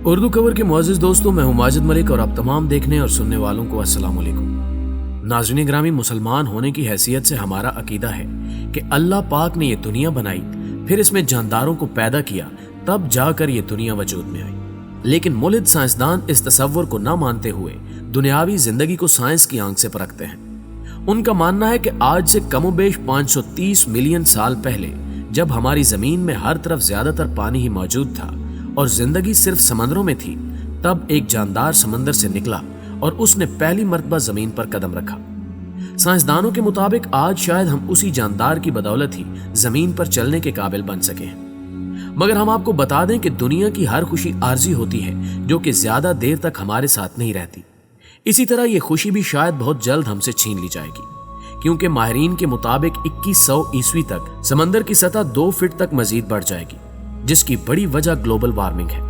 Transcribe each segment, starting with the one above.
Urdu cover के मुअज़्ज़िज़ दोस्तों, मैं हूं माजिद मलिक और आप तमाम देखने और सुनने वालों को अस्सलाम वालेकुम। नाज़रीन ग्रामी, मुसलमान होने की हैसियत से हमारा अकीदा है कि अल्लाह पाक ने ये दुनिया बनाई, फिर इसमें जानदारों को पैदा किया, तब जाकर ये दुनिया वजूद में आई। लेकिन मुल्हिद साइंसदान इस तसव्वुर को न मानते हुए दुनियावी जिंदगी को साइंस की आंख से परखते हैं। उनका मानना है कि आज से कमोबेश 530 मिलियन साल पहले, जब हमारी जमीन में हर तरफ ज्यादातर पानी ही मौजूद था और जिंदगी सिर्फ समंदरों में थी, तब एक जानदार समंदर से निकला और उसने पहली मर्तबा जमीन पर कदम रखा। साइंसदानों के मुताबिक आज शायद हम उसी जानदार की बदौलत ही जमीन पर चलने के काबिल बन सके हैं। मगर हम आपको बता दें कि दुनिया की हर खुशी आर्जी होती है, जो कि ज्यादा देर तक हमारे साथ नहीं रहती। इसी तरह ये खुशी भी शायद बहुत जल्द हमसे छीन ली जाएगी, क्योंकि माहिरीन के मुताबिक 2100 ईस्वी तक समंदर की सतह 2 फीट तक मजीद बढ़ जाएगी, जिसकी बड़ी वजह ग्लोबल वार्मिंग है।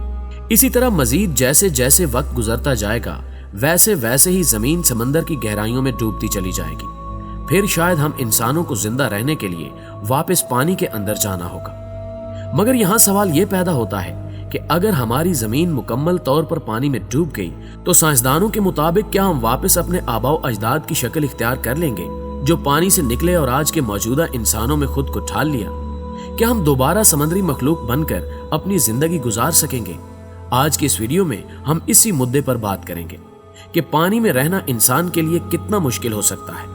इसी तरह मजीद जैसे जैसे वक्त गुजरता जाएगा, वैसे वैसे ही जमीन समंदर की गहराइयों में डूबती चली जाएगी। फिर शायद हम इंसानों को जिंदा रहने के लिए वापस पानी के अंदर जाना होगा। मगर यहाँ सवाल ये पैदा होता है कि अगर हमारी जमीन मुकम्मल तौर पर पानी में डूब गई, तो साइंसदानों के मुताबिक क्या हम वापस अपने आबाओ अजदाद की शक्ल इख्तियार कर लेंगे, जो पानी से निकले और आज के मौजूदा इंसानों में खुद को ढाल लिया? क्या हम दोबारा समुद्री मखलूक बनकर अपनी जिंदगी गुजार सकेंगे? आज के इस वीडियो में हम इसी मुद्दे पर बात करेंगे कि पानी में रहना इंसान के लिए कितना मुश्किल हो सकता है।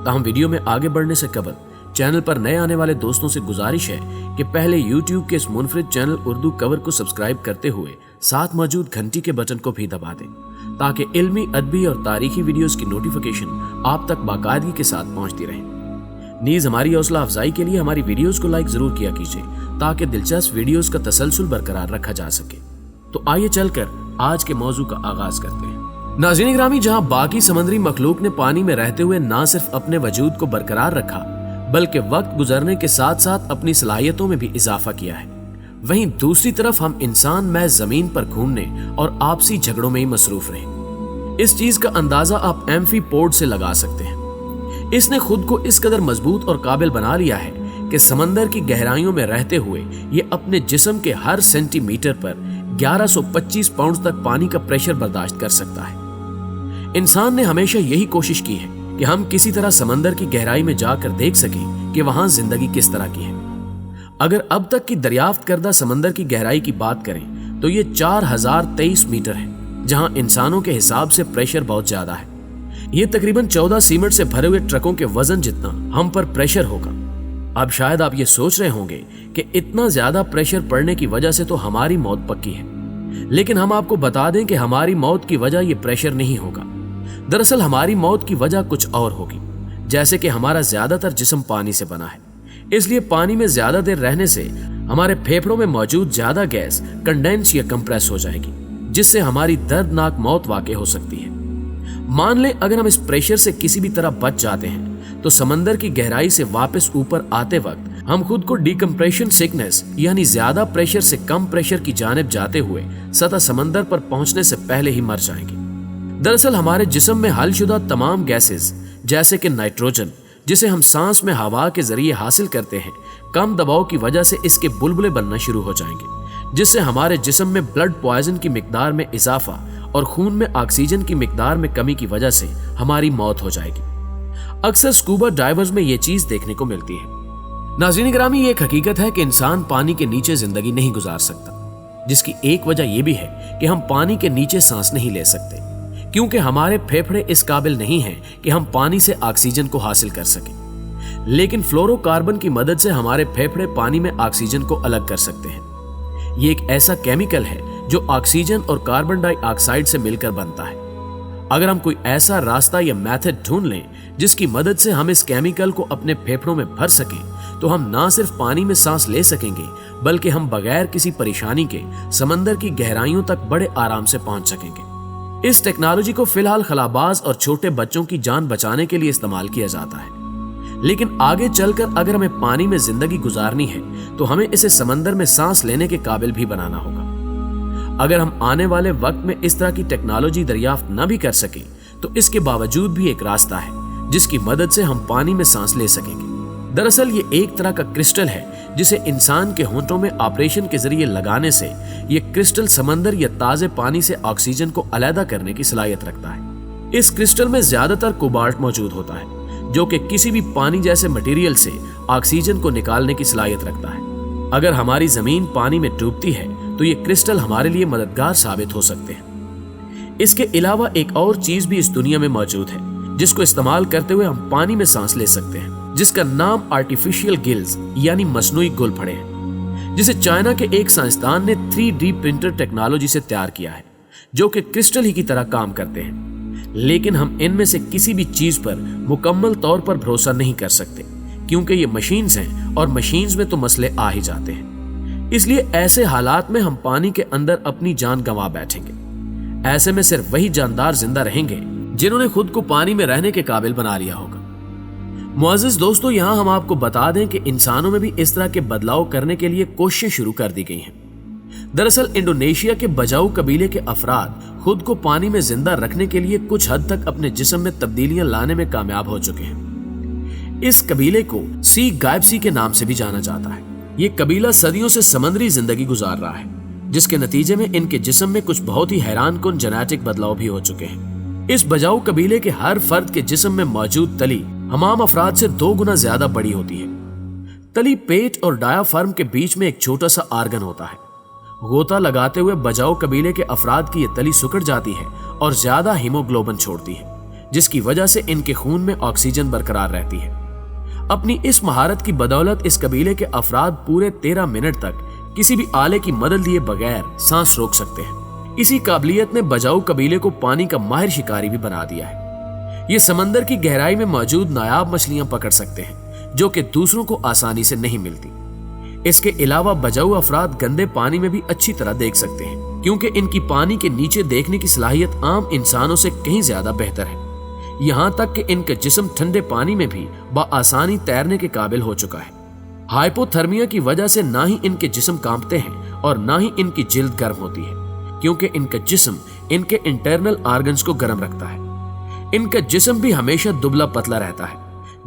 ताहम वीडियो में आगे बढ़ने से कबल चैनल पर नए आने वाले दोस्तों से गुजारिश है कि पहले YouTube के इस मुनफरिद चैनल उर्दू कवर को सब्सक्राइब करते हुए साथ मौजूद घंटी के बटन को भी दबा दें, ताकि इल्मी, अदबी और तारीखी वीडियोस की नोटिफिकेशन आप तक बाकायदगी के साथ पहुंचती रहे। नीज हमारी हौसला अफजाई के लिए हमारी वीडियोस को लाइक जरूर किया कीजिए, ताकि दिलचस्प वीडियोस का तसलसल बरकरार रखा जा सके। तो आइए चलकर आज के मौजू का आगाज करते हैं। नाज़रीन ग्रामी, जहां बाकी समुद्री मखलूक ने पानी में रहते हुए ना सिर्फ अपने वजूद को बरकरार रखा, बल्कि वक्त गुजरने के साथ साथ अपनी सलाहियतों में भी इजाफा किया है, वहीं दूसरी तरफ हम इंसान महज जमीन पर घूमने और आपसी झगड़ों में ही मसरूफ रहे। इस चीज का अंदाजा आप एम्फीपोड से लगा सकते हैं। इसने खुद को इस कदर मजबूत और काबिल बना लिया है कि समंदर की गहराइयों में रहते हुए ये अपने जिस्म के हर सेंटीमीटर पर 1125 पाउंड तक पानी का प्रेशर बर्दाश्त कर सकता है। इंसान ने हमेशा यही कोशिश की है कि हम किसी तरह समंदर की गहराई में जाकर देख सकें कि वहां जिंदगी किस तरह की है। अगर अब तक की दरियाफ्त करदा समंदर की गहराई की बात करें तो ये 4023 मीटर है, जहां इंसानों के हिसाब से प्रेशर बहुत ज्यादा है। ये तकरीबन 14 सीमेंट से भरे हुए ट्रकों के वजन जितना हम पर प्रेशर होगा। अब शायद आप ये सोच रहे होंगे कि इतना ज्यादा प्रेशर पड़ने की वजह से तो हमारी मौत पक्की है, लेकिन हम आपको बता दें कि हमारी मौत की वजह ये प्रेशर नहीं होगा। दरअसल हमारी मौत की वजह कुछ और होगी। जैसे कि हमारा ज्यादातर जिस्म पानी से बना है, इसलिए पानी में ज्यादा देर रहने से हमारे फेफड़ों में मौजूद ज्यादा गैस कंडेंस या कंप्रेस हो जाएगी, जिससे हमारी दर्दनाक मौत वाक़ई हो सकती है। मान लें अगर हम इस प्रेशर से किसी भी तरह बच जाते हैं, तो समंदर की गहराई से वापस ऊपर आते वक्त हम खुद को डिकम्प्रेशन सिकनेस यानी ज्यादा प्रेशर से कम प्रेशर की जानिब जाते हुए सतह समंदर पर पहुंचने से पहले ही मर जाएंगे। दरअसल हमारे जिस्म में हलशुदा तमाम गैसेस, जैसे कि नाइट्रोजन, जिसे हम सांस में हवा के जरिए हासिल करते हैं, कम दबाव की वजह से इसके बुलबुले बनना शुरू हो जाएंगे, जिससे हमारे जिस्म में ब्लड पॉइजन की मिकदार में इजाफा और खून में ऑक्सीजन की मिकदार में कमी की वजह से हमारी मौत हो जाएगी। अक्सर स्कूबा डाइवर्स में यह चीज देखने को मिलती है। नाज़रीन ग्रामी, ये एक हकीकत है कि इंसान पानी के नीचे जिंदगी नहीं गुजार सकता, जिसकी एक वजह यह भी है कि हम पानी के नीचे सांस नहीं ले सकते, क्योंकि हमारे फेफड़े इस काबिल नहीं हैं कि हम पानी से ऑक्सीजन को हासिल कर सकें। लेकिन फ्लोरोकार्बन की मदद से हमारे फेफड़े पानी में ऑक्सीजन को अलग कर सकते हैं। ये एक ऐसा केमिकल है जो ऑक्सीजन और कार्बन डाइऑक्साइड से मिलकर बनता है। अगर हम कोई ऐसा रास्ता या मेथड ढूंढ लें जिसकी मदद से हम इस केमिकल को अपने फेफड़ों में भर सकें, तो हम ना सिर्फ पानी में सांस ले सकेंगे, बल्कि हम बगैर किसी परेशानी के समंदर की गहराइयों तक बड़े आराम से पहुंच सकेंगे। इस टेक्नोलॉजी को फिलहाल खलाबाज और छोटे बच्चों की जान बचाने के लिए इस्तेमाल किया जाता है, लेकिन आगे चलकर अगर हमें पानी में जिंदगी गुजारनी है तो हमें इसे समंदर में सांस लेने के काबिल भी बनाना होगा। अगर हम आने वाले वक्त में इस तरह की टेक्नोलॉजी दरियाफ्त न भी कर सके, तो इसके बावजूद भी एक रास्ता है जिसकी मदद से हम पानी में सांस ले सकेंगे। दरअसल ये एक तरह का क्रिस्टल है जिसे इंसान के होंठों में ऑपरेशन के जरिए लगाने से ये क्रिस्टल समंदर या ताजे पानी से ऑक्सीजन को अलग करने की सलाहियत रखता है। इस क्रिस्टल में ज्यादातर कोबाल्ट मौजूद होता है जो कि किसी भी पानी जैसे मटेरियल से ऑक्सीजन को निकालने की सलाहियत रखता है। अगर हमारी जमीन पानी में डूबती है तो ये क्रिस्टल हमारे लिए मददगार साबित हो सकते हैं। इसके अलावा एक और चीज भी इस दुनिया में मौजूद है जिसको इस्तेमाल करते हुए हम पानी में सांस ले सकते हैं, जिसका नाम आर्टिफिशियल गिल्स यानी मसनूई गुलफड़े हैं, जिसे चाइना के एक साइंसदान ने 3D प्रिंटर टेक्नोलॉजी से तैयार किया है, जो कि क्रिस्टल ही की तरह काम करते हैं। लेकिन हम इनमें से किसी भी चीज पर मुकम्मल तौर पर भरोसा नहीं कर सकते क्योंकि ये मशीन्स हैं और मशीन्स में तो मसले आ ही जाते हैं। इसलिए ऐसे हालात में हम पानी के अंदर अपनी जान गंवा बैठेंगे। ऐसे में सिर्फ वही जानदार जिंदा रहेंगे जिन्होंने खुद को पानी में रहने के काबिल बना लिया होगा। मुअज़्ज़िज़ दोस्तों, यहाँ हम आपको बता दें कि इंसानों में भी इस तरह के बदलाव करने के लिए कोशिशें शुरू कर दी गई हैं। दरअसल इंडोनेशिया के बजाऊ कबीले के अफराद खुद को पानी में जिंदा रखने के लिए कुछ हद तक अपने जिस्म में तब्दीलियां लाने में कामयाब हो चुके हैं। इस कबीले को सी गायबसी के नाम से भी जाना जाता है। ये कबीला सदियों से समुद्री जिंदगी गुजार रहा है, जिसके नतीजे में इनके जिस्म में कुछ बहुत ही हैरानकुन जेनेटिक बदलाव भी हो चुके हैं। इस बजाऊ कबीले के हर फर्द के जिस्म में मौजूद तली हमाम अफराद से 2 गुना ज्यादा बड़ी होती है। तली पेट और डायाफ्राम के बीच में एक छोटा सा आर्गन होता है। गोता लगाते हुए बजाऊ कबीले के अफराद की ये तली सिकुड़ जाती है और ज्यादा हीमोग्लोबिन छोड़ती है, जिसकी वजह से इनके खून में ऑक्सीजन बरकरार रहती है। अपनी इस महारत की बदौलत इस कबीले के अफराद पूरे 13 मिनट तक किसी भी आले की मदद लिए बगैर सांस रोक सकते हैं। इसी काबिलियत ने बजाऊ कबीले को पानी का माहिर शिकारी भी बना दिया है। ये समंदर की गहराई में मौजूद नायाब मछलियां पकड़ सकते हैं जो कि दूसरों को आसानी से नहीं मिलती। इसके अलावा बजाऊ अफराद गंदे पानी में भी अच्छी तरह देख सकते हैं क्योंकि इनकी पानी के नीचे देखने की सलाहियत आम इंसानों से कहीं ज्यादा बेहतर है। यहाँ तक कि इनका जिस्म ठंडे पानी में भी बआसानी तैरने के काबिल हो चुका है। हाइपोथर्मिया की वजह से ना ही इनके जिस्म कांपते हैं और ना ही इनकी जिल्द गर्म होती है क्योंकि इनका जिस्म इनके इंटरनल ऑर्गन्स को गर्म रखता है। इनका जिस्म भी हमेशा दुबला पतला रहता है,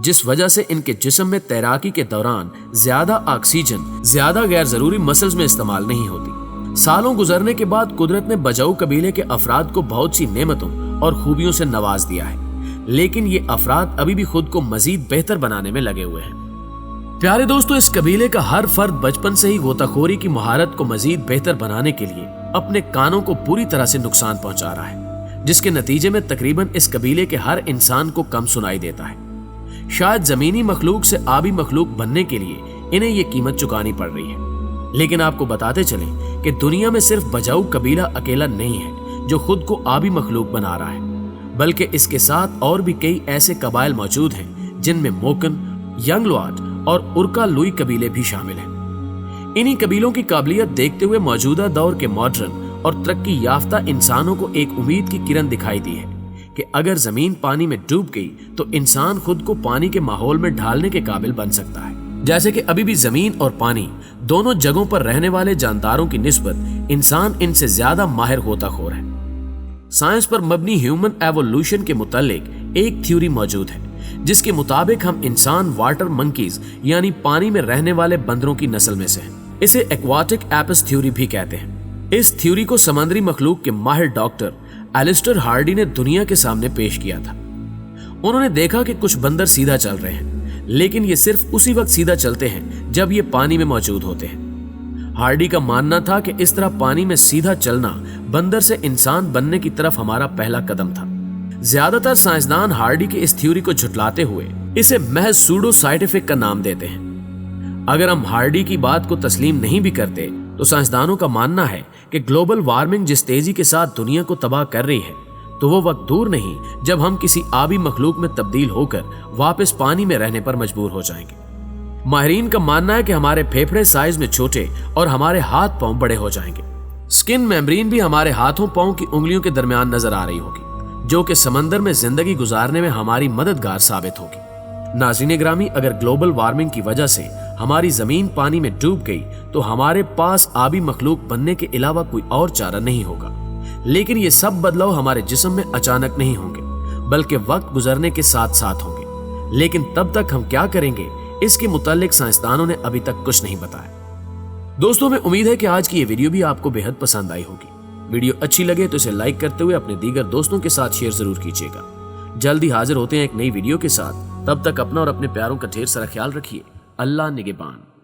जिस वजह से इनके जिस्म में तैराकी के दौरान ज्यादा ऑक्सीजन ज्यादा गैर जरूरी मसल्स में इस्तेमाल नहीं होती। सालों गुजरने के बाद कुदरत ने बजाऊ कबीले के अफराद को बहुत सी नेमतों और खूबियों से नवाज दिया है, लेकिन ये अफराद अभी भी खुद को मजीद बेहतर बनाने में लगे हुए हैं। प्यारे दोस्तों, इस कबीले का हर फर्द बचपन से ही गोताखोरी की महारत को मजीद बेहतर बनाने के लिए अपने कानों को पूरी तरह से नुकसान पहुंचा रहा है, जिसके नतीजे में तकरीबन इस कबीले के हर इंसान को कम सुनाई देता है। शायद जमीनी मखलूक से आबी मखलूक बनने के लिए इन्हें ये कीमत चुकानी पड़ रही है। लेकिन आपको बताते चलें कि दुनिया में सिर्फ बजाऊ कबीला अकेला नहीं है जो खुद को आबी मखलूक बना रहा है, बल्कि इसके साथ और भी कई ऐसे कबाइल मौजूद हैं जिनमें मोकन, यंगलवाड और उर्का लुई कबीले भी शामिल हैं। इन्हीं कबीलों की काबिलियत देखते हुए मौजूदा दौर के मॉडर्न और तरक्की याफ्ता इंसानों को एक उम्मीद की किरण दिखाई दी है कि अगर जमीन पानी में डूब गई तो इंसान खुद को पानी के माहौल में ढालने के काबिल बन सकता है। जैसे कि अभी भी जमीन और पानी दोनों जगहों पर रहने वाले जानदारों की निस्बत इंसान इनसे ज्यादा माहिर गोताखोर है। साइंस पर मबनी ह्यूमन एवोल्यूशन के मुतालिक एक थ्योरी मौजूद है जिसके मुताबिक हम इंसान वाटर मंकीज यानी पानी में रहने वाले बंदरों की नस्ल में से हैं। इसे एक्वाटिक एपिस थ्योरी भी कहते हैं। इस थ्योरी को समुद्री मखलूक के माहिर डॉक्टर एलिस्टर हार्डी ने दुनिया के सामने पेश किया था। उन्होंने देखा कि कुछ बंदर सीधा चल रहे हैं, लेकिन ये सिर्फ उसी वक्त सीधा चलते हैं जब ये पानी में मौजूद होते हैं। हार्डी का मानना था कि इस तरह पानी में सीधा चलना बंदर से इंसान बनने की तरफ हमारा पहला कदम था। ज्यादातर साइंसदान हार्डी की इस थ्योरी को झुटलाते हुए इसे महज सूडो साइंटिफिक का नाम देते हैं। अगर हम हार्डी की बात को तस्लीम नहीं भी करते तो साइंसदानों का मानना है कि ग्लोबल वार्मिंग जिस तेजी के साथ दुनिया को तबाह कर रही है, तो वो वक्त दूर नहीं जब हम किसी आबी मखलूक में तब्दील होकर वापस पानी में रहने पर मजबूर हो जाएंगे। माहिरीन का मानना है कि हमारे फेफड़े साइज में छोटे और हमारे हाथ पांव बड़े हो जाएंगे। स्किन मेम्ब्रेन भी हमारे हाथों पांव की उंगलियों के दरमियान नजर आ रही होगी, जो कि समंदर में जिंदगी गुजारने में हमारी मददगार साबित होगी। नाज़रीन ग्रामी, अगर ग्लोबल वार्मिंग की वजह से हमारी जमीन पानी में डूब गई तो हमारे पास आबी मखलूक बनने के अलावा कोई और चारा नहीं होगा। लेकिन ये सब बदलाव हमारे जिस्म में अचानक नहीं होंगे, बल्कि वक्त गुजरने के साथ साथ होंगे। लेकिन तब तक हम क्या करेंगे, اس کے متعلق سائنسدانوں نے ابھی تک کچھ نہیں بتایا۔ دوستوں میں امید ہے کہ آج کی یہ ویڈیو بھی آپ کو بے حد پسند آئی ہوگی۔ ویڈیو اچھی لگے تو اسے لائک کرتے ہوئے اپنے دیگر دوستوں کے ساتھ شیئر ضرور کیجیے گا۔ جلدی حاضر ہوتے ہیں ایک نئی ویڈیو کے ساتھ، تب تک اپنا اور اپنے پیاروں کا ڈھیر سارا خیال رکھیے۔ اللہ نگہبان۔